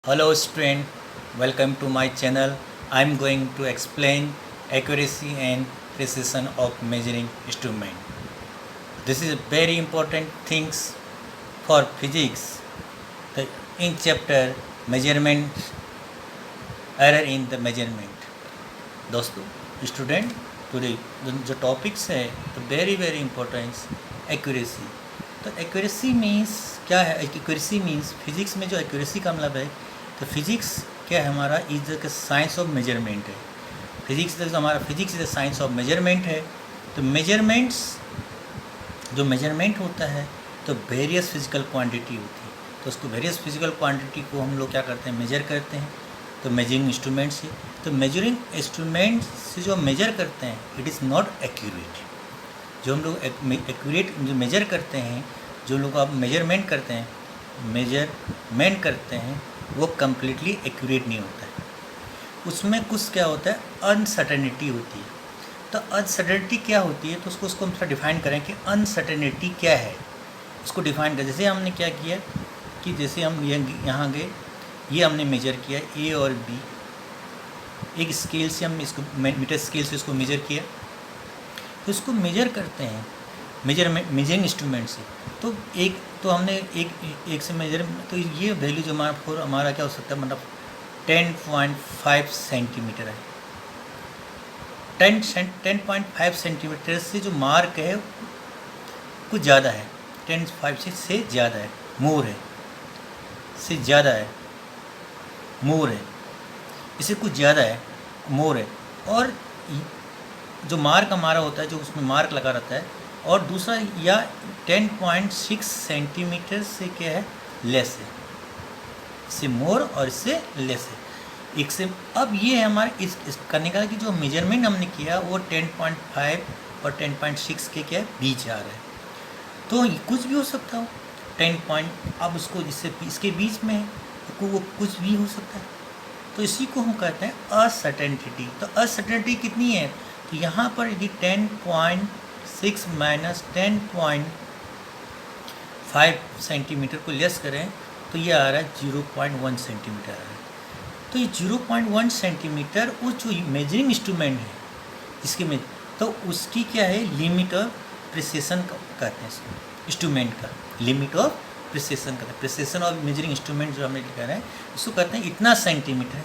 Hello student, welcome to my channel. I am going to explain accuracy and precision of measuring instrument. This is very important things for physics. In chapter measurement, error in the measurement. दोस्तों student today जो topics है तो very important accuracy. तो accuracy means क्या है? Accuracy means physics में जो accuracy का मतलब है, तो फिजिक्स क्या है हमारा is the science of measurement है. फिजिक्स हमारा physics is the science of measurement है. तो मेजरमेंट्स जो मेजरमेंट होता है तो वेरियस फिजिकल क्वांटिटी होती है. तो उसको वेरियस फिजिकल क्वांटिटी को हम लोग क्या करते हैं, मेजर करते हैं. तो मेजरिंग इंस्ट्रूमेंट से, तो मेजरिंग इंस्ट्रूमेंट से जो मेजर करते हैं इट इज़ नॉट एक्यूरेट. जो हम लोग एक्यूरेट जो मेजर करते हैं, जो लोग आप मेजरमेंट करते हैं वो कम्प्लीटली एक्यूरेट नहीं होता है. उसमें कुछ क्या होता है, अनसर्टेनिटी होती है. तो अनसर्टेनिटी क्या होती है, तो उसको हम थोड़ा डिफाइन करें कि अनसर्टेनिटी क्या है. उसको डिफाइन करें. जैसे हमने क्या किया कि जैसे हम यहाँ गए, ये हमने मेजर किया ए और बी. एक स्केल से हम इसको मीटर स्केल से इसको मेजर किया. तो इसको मेजर करते हैं मेजरिंग इंस्ट्रूमेंट से. तो हमने एक से मेजर, तो ये वैल्यू जो हमारा क्या हो सकता है, मतलब 10.5 सेंटीमीटर है. 10.5 सेंटीमीटर से जो मार्क है कुछ ज़्यादा है. 10.5 से ज़्यादा है, मोर है, से ज़्यादा है, मोर है, इससे कुछ ज़्यादा है, मोर है. और जो मार्क हमारा होता है, जो उसमें मार्क लगा रहता है, और दूसरा या 10.6 सेंटीमीटर से क्या है, लेस है. इससे मोर और इससे लेस है. एक से अब ये है हमारे इस करने का कि जो मेजरमेंट हमने किया वो 10.5 और 10.6 के क्या है, बीच आ रहा है. तो कुछ भी हो सकता हो. 10 अब उसको इसके बीच में है तो वो कुछ भी हो सकता है. तो इसी को हम कहते हैं अनसर्टेनिटी. तो अनसर्टेनिटी कितनी है, तो यहाँ पर यदि 10.6 माइनस 10.5 सेंटीमीटर को लेस करें तो ये आ रहा है 0.1 सेंटीमीटर आ रहा है. तो ये 0.1 सेंटीमीटर वो जो मेजरिंग इंस्ट्रूमेंट है इसके में, तो उसकी क्या है, लिमिट ऑफ प्रिसिशन कहते हैं इसको. इंस्ट्रूमेंट का लिमिट ऑफ प्रिसिशन कहते हैं. प्रिसिशन ऑफ मेजरिंग इंस्ट्रूमेंट जो हमने कह रहे हैं इसको कहते हैं इतना सेंटीमीटर.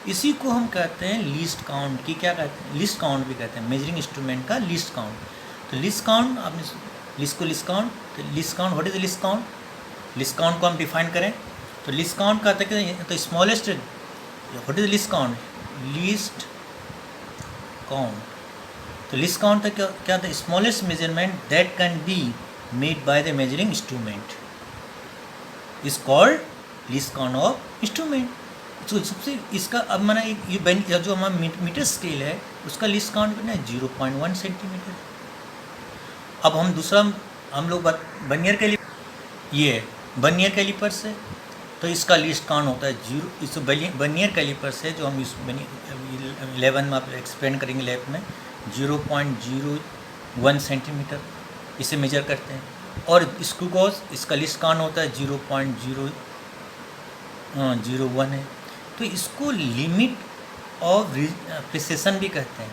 इसी को हम कहते हैं लीस्ट काउंट. की क्या कहते हैं, लीस्ट काउंट भी कहते हैं. मेजरिंग इंस्ट्रूमेंट का लीस्ट काउंट. तो लीस्ट काउंट आपने लीस्ट काउंट, तो least count what is least count. Least count को हम डिफाइन करें तो लीस्ट काउंट कहते हैं तो smallest. What is least count, least count. तो लीस्ट काउंट था क्या था, smallest measurement that can be made by the measuring instrument is called least count of instrument. तो सबसे इसका अब मैंने ये जो हमारा मीटर स्केल है उसका लीस्ट काउंट करना है 0.1 सेंटीमीटर. अब हम दूसरा हम लोग बर्नियर के लिए, ये बर्नियर कैलिपर से, तो इसका लीस्ट काउंट होता है 0. इस बर्नियर कैलिपर से जो हम इस 11 में आप एक्सप्लेन करेंगे लैब में, 0.01 सेंटीमीटर इसे मेजर करते हैं. और स्क्रू गॉज इसका लिस्ट काउंट होता है 0.001 है. तो इसको लिमिट ऑफ प्रिसिशन भी कहते हैं.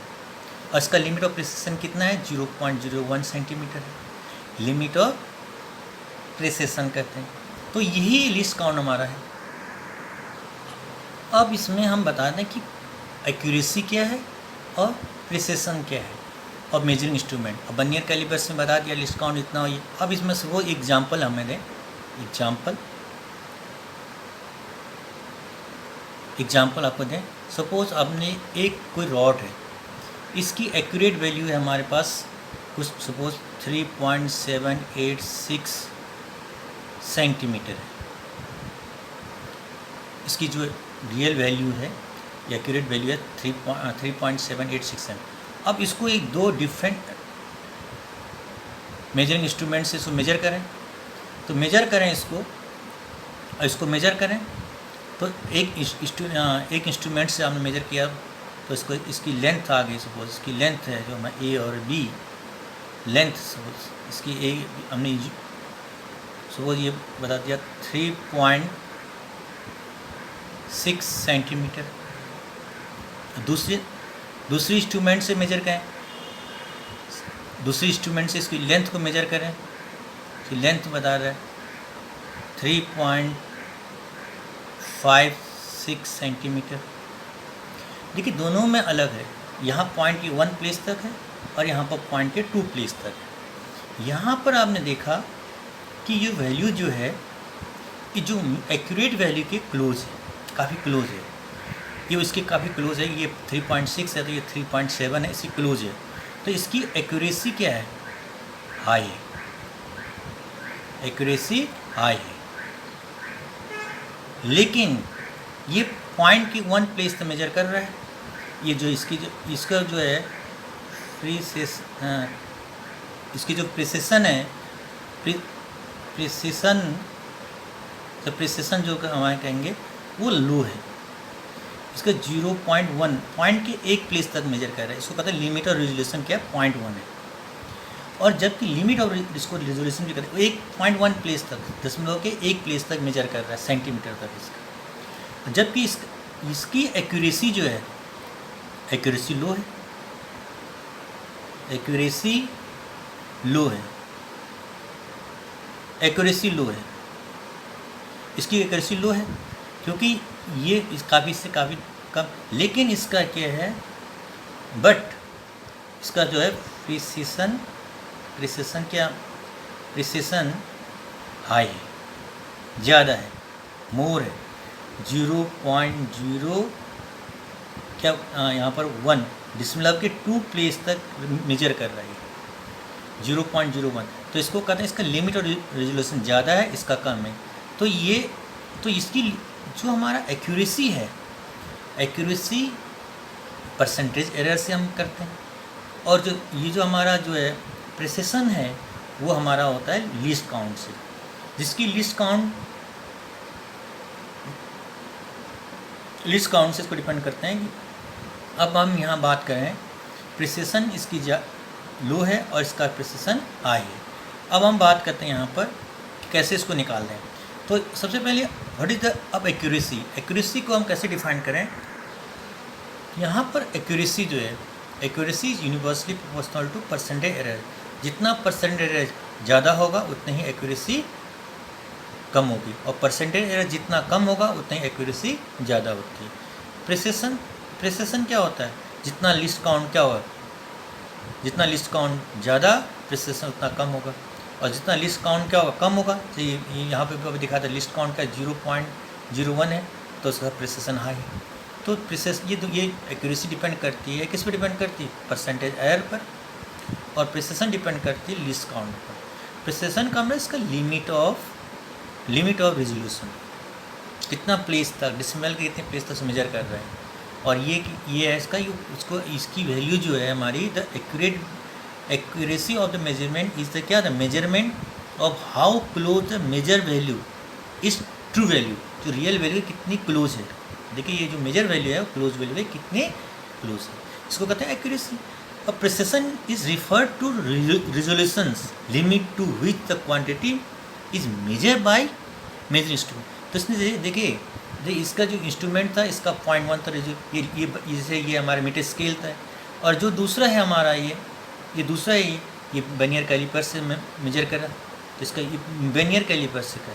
और इसका लिमिट ऑफ प्रिसिशन कितना है, 0.01 सेंटीमीटर है. लिमिट ऑफ प्रिसिशन कहते हैं. तो यही लिस्ट काउंट हमारा है. अब इसमें हम बता दें कि एक्यूरेसी क्या है और प्रिसिशन क्या है और मेजरिंग इंस्ट्रूमेंट. अब बर्नियर कैलिपर में बता दिया लिस्ट काउंट इतना हो. अब इसमें से वो एग्जांपल हमें दें. एग्जांपल आपको दें. सपोज आपने एक कोई रॉड है, इसकी एक्यूरेट वैल्यू है हमारे पास कुछ सपोज 3.786 सेंटीमीटर है. इसकी जो रियल वैल्यू है, एक्यूरेट वैल्यू है 3.786 है. अब इसको एक दो डिफरेंट मेजरिंग इंस्ट्रूमेंट से इसको मेजर करें. तो मेजर करें इसको मेजर करें. तो एक इंस्ट्रूमेंट से हमने मेजर किया तो इसकी लेंथ आ गई. सपोज इसकी लेंथ है जो हमें ए और बी लेंथ, सपोज इसकी ए हमने सपोज ये बता दिया 6 सेंटीमीटर। दूसरी इंस्ट्रूमेंट से मेजर करें, दूसरी इंस्ट्रूमेंट से इसकी लेंथ को मेजर करें, तो लेंथ बता रहा है 3.56 सेंटीमीटर। देखिए दोनों में अलग है, यहाँ पॉइंट के 1 प्लेस तक है और यहाँ पर पॉइंट के 2 प्लेस तक है। यहाँ पर आपने देखा कि ये वैल्यू जो है कि जो एक्यूरेट वैल्यू के क्लोज है, काफ़ी क्लोज है, ये इसके काफ़ी क्लोज है। ये 3.6 है तो ये 3.7 है, इसकी क्लोज है, तो इसकी एक्यूरेसी क्या है, हाई है, एक्यूरेसी हाई है। लेकिन ये पॉइंट की 1 प्लेस से मेजर कर रहा है, ये जो इसका जो है इसकी जो प्रिसिशन है, प्रिसिशन जो हमारे कहेंगे वो लो है। इसका 0.1 पॉइंट के 1 प्लेस तक मेजर कर रहा है। इसको कहते हैं लिमिट और रेजोल्यूशन क्या है, 0.1 है। और जबकि लिमिट और इसको रेजोल्यूशन भी कहते हैं 1.1 प्लेस तक, दशमलव के 1 प्लेस तक मेजर कर रहा है, सेंटीमीटर तक इसका। जबकि इसकी एक्यूरेसी जो है, एक्यूरेसी लो है, एक्यूरेसी लो है, एक्यूरेसी लो है, इसकी एक्यूरेसी लो है क्योंकि ये काफ़ी से काफ़ी कम। लेकिन इसका क्या है, बट इसका जो है प्रिसिशन हाई है, ज़्यादा है, मोर है, 0.0 क्या यहाँ पर 1 दशमलव के 2 प्लेस तक मेजर कर रहा है, 0.01। तो इसको कहते हैं इसका लिमिट और रेजोल्यूशन ज़्यादा है, इसका कम है। तो इसकी जो हमारा एक्यूरेसी है, एक्यूरेसी परसेंटेज एरर से हम करते हैं, और जो हमारा जो है प्रिसिशन है वो हमारा होता है लीस्ट काउंट से, जिसकी लीस्ट काउंट से इसको डिपेंड करते हैं। कि अब हम यहाँ बात करें, प्रिसिशन इसकी लो है और इसका प्रिसिशन हाई है। अब हम बात करते हैं यहाँ पर कैसे इसको निकाल दें। तो सबसे पहले व्हाट इज द अब एक्यूरेसी को हम कैसे डिफाइन करें। यहाँ पर एक्यूरेसी जो है, accuracy is universally proportional to percentage error. जितना परसेंटेज एरर ज़्यादा होगा उतनी ही एक्यूरेसी कम होगी, और परसेंटेज एरर जितना कम होगा उतनी ही एक्यूरेसी ज़्यादा होती है। प्रिसिशन क्या होता है, जितना लिस्ट काउंट क्या होगा, जितना लिस्ट काउंट ज़्यादा प्रिसिशन उतना कम होगा, और जितना लिस्ट काउंट क्या होगा, कम होगा। तो ये यहाँ पे भी दिखा था लिस्ट काउंट का 0.01 है तो उसका प्रिसिशन हाई है। तो ये एक्यूरेसी डिपेंड करती है, किस पे डिपेंड करती है, परसेंटेज एरर पर, और प्रिसिशन डिपेंड करती है लिस्ट काउंट पर। प्रिसिशन का मतलब इसका लिमिट ऑफ रेजोल्यूशन, कितना प्लेस तक, डेसिमल के कितने प्लेस तक मेजर कर रहे हैं। और ये है इसकी वैल्यू जो है हमारी, the accuracy of the measurement is the क्या, the measurement of how close the measure value is true value, जो रियल वैल्यू कितनी क्लोज है। देखिए ये जो मेजर वैल्यू है क्लोज वैल्यू है, कितने क्लोज है, इसको कहते हैं एक्यूरेसी। और precision is referred to resolutions limit to which the quantity is measure by measure instrument. तो इसने देखिए इसका जो इंस्ट्रूमेंट था इसका 0.1 था, ये हमारा मीटर स्केल था, और जो दूसरा है हमारा ये दूसरा है, ये वर्नियर कैलिपर से मेजर करा, तो इसका ये वर्नियर कैलिपर से करा।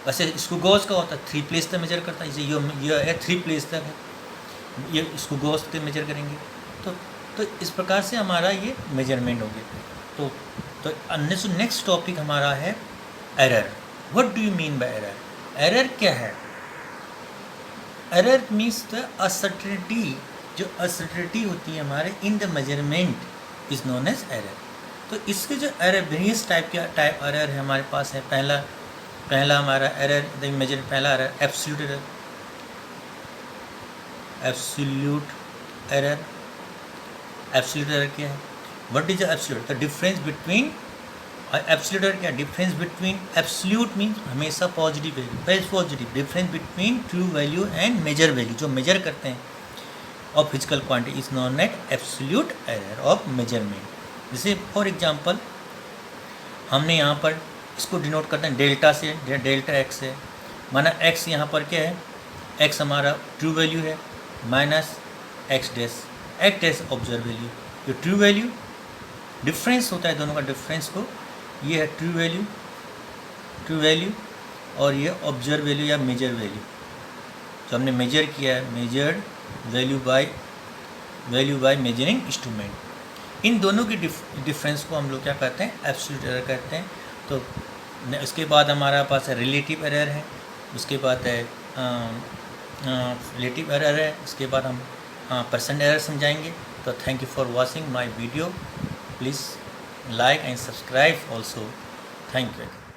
वैसे इसको गॉस का होता है 3 प्लेस तक मेजर करता है, जैसे ये है 3 प्लेस तक है, ये इसको गॉस तक मेजर करेंगे। तो इस प्रकार से हमारा ये मेजरमेंट हो गया। तो नेक्स्ट टॉपिक हमारा है error. What do you mean by error? Error क्या है? एरर मीन्स द अनसर्टेनिटी, जो अनसर्टेनिटी होती है हमारे in the measurement is known as error. तो इसके जो एरर वेरियस टाइप एरर है हमारे पास है। पहला हमारा एरर पहला error absolute error. Absolute error क्या है? What is absolute? The difference between absolute error क्या? डिफरेंस बिटवीन, एब्सोल्यूट मीन्स हमेशा positive value, positive difference between true value and measure value, जो मेजर करते हैं of physical quantity is known at absolute error of measurement. जैसे for example हमने यहाँ पर इसको डिनोट करते हैं डेल्टा से, डेल्टा एक्स है, माना एक्स यहाँ पर क्या है, एक्स हमारा ट्रू वैल्यू है minus x dash observe value. जो ट्रू वैल्यू डिफरेंस होता है दोनों का डिफरेंस को, ये है ट्रू वैल्यू और ये ऑब्जर्व वैल्यू या मेजर वैल्यू जो हमने मेजर किया है, measured value by measuring instrument. इन दोनों की डिफरेंस को हम लोग क्या कहते हैं, एब्सोल्यूट एरर कहते हैं। तो उसके बाद हमारा पास है रिलेटिव एरर है, उसके बाद है रिलेटिव एरर है, उसके बाद हम परसेंट एरर समझाएंगे। तो thank you for watching my video, please like and subscribe also. Thank you.